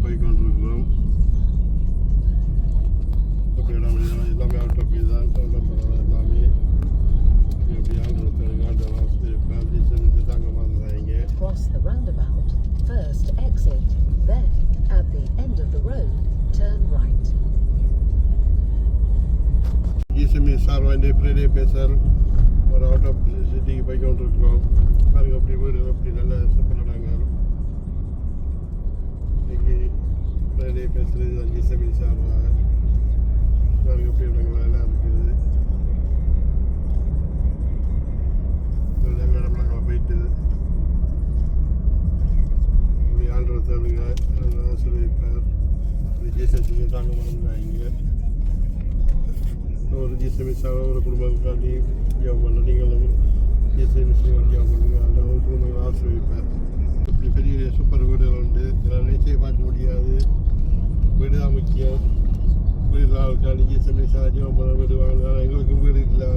போய் கொண்டிருக்கிறோம். எல்லாமே அவுட் ஆஃப் தான் எல்லாமே Cross the roundabout, first exit, then at the end of the road, turn right. ஈசமி சார்வாண்டி பிரேடே பேசல் ஒரு அவுட் ஆஃப் சிட்டிக்கு போய் கொண்டிருக்கிறோம். பாருங்க அப்படி வீடு அப்படி நல்ல சூப்பர் இடங்கள். இன்னைக்கு பிரேடே பேசுறது ஈசமி சார்வா பாருங்க அப்படி இடங்கள் எல்லாம் இருக்குது. இடம்லாம் போயிட்டு இப்படி ஆண்டு தேடுங்க ஆசிரியப்பார் ஜேசன்ஸுக்கு தாங்க மறந்துடாங்க. ஒரு ஜிஎஸ்எம்எஸ்ஸாக ஒரு குடும்பத்துக்காண்டி ஜாப் பண்ண நீங்களும் ஜிஎஸ்எம்எஸ்ஸாக ஜாப் பண்ணுங்க. அந்த ஒரு குடும்பங்கள் ஆசிரியப்பார். இப்படி பெரிய சூப்பர் வீடுகள் உண்டு. இதெல்லாம் நிச்சயம் பார்க்க முடியாது. வீடு தான் முக்கியம். வீடு ஆளுக்காண்டி ஜிஎஸ்எம்எஸ்ஸாக ஜாப் பண்ண வீடு வாங்கினாலும் எங்களுக்கும் வீடு இல்லை.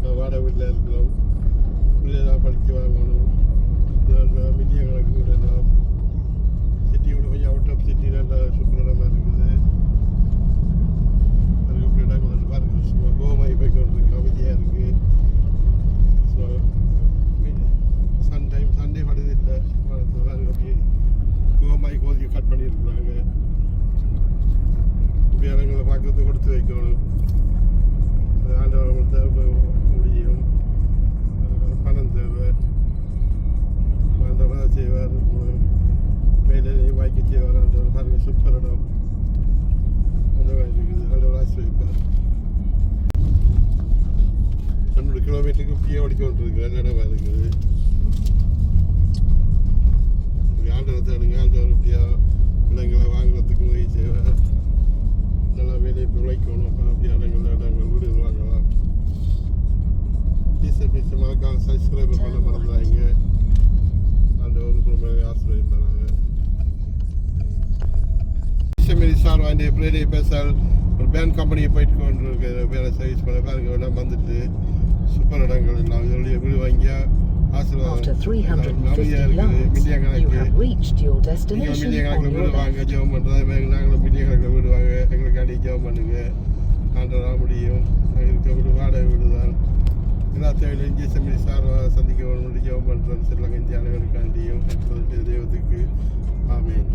நான் வாடகை வீட்டில் இருக்கிறோம். வீடெல்லாம் படித்து வாங்கணும். மில்லியன் கணக்கு வீடெல்லாம் சிட்டியோட கொஞ்சம் அவுட் ஆஃப் சிட்டி நல்ல சூப்பர் இடமா இருக்குது. அதுக்கு அப்படி இடங்கள் பாருங்க. சும்மா கோமாய் போய் கொண்டிருக்கு. அமைதியாக இருக்குது. ஸோ சண்டே படுது இல்லை. அதுக்கு அப்படி கோமாய் கோதி கட் பண்ணியிருக்கிறாங்க. இப்படி இடங்களை பார்க்கறது கொடுத்து வைக்கணும். ஆண்டவர்கள் தேவை முடியும். பணம் தேவை. ஆண்டவராக செய்வார். வேலையை வாய்க்க செய்வார். ஆண்டவர் பாருங்க சூப்பர் இடம். அந்த மாதிரி இருக்குது. ஆண்டவர் ஆசிரியப்பார். 2 கிலோமீட்டருக்கு இப்படியே ஓடிக்கொண்டிருக்கு. நல்ல இடமா இருக்குது. இப்படி ஆண்டவர் தேடுங்க. ஆண்டவர் இப்படியா இடங்களை வாங்குறதுக்கு உதவி செய்வார். நல்லா வேலையை உழைக்கணும். அப்போ அப்படி இடங்கள் வீடுகள் வாங்கலாம். பீச மறக்காம சப்ஸ்கிரைபர் பண்ண மறந்துடாங்க. அந்த ஒரு குடும்பம் ஆசிரியப்பாங்க. சார்வாண்டி பிரேடே பேசல் ஒரு பேங்க் கம்பெனியை போயிட்டு கொண்டு வேலை சர்வீஸ் பண்ண பாருங்க. எல்லாம் வந்துட்டு சூப்பர் இடங்கள் எல்லாம் இதோடைய வீடு வாங்கியா After 350 yards, you have reached your destination on your வீடு வாங்க ஜெபம் பண்ணுறது. நாங்களும் மில்லியன் கணக்கில் வீடு வாங்க எங்களுக்காண்டி ஜெபம் பண்ணுங்க. ஆண்டவராக முடியும். இருக்க வீடு வாடகை வீடு தான். எல்லா தேவையிலும் ஜிஎஸ்எம்இ சார் சந்திக்க வேணும். ஜெபம் பண்ணுறோம். சிறிலங்கை இந்திய அனைவருக்காண்டியும் தெய்வத்துக்கு ஆமேன்.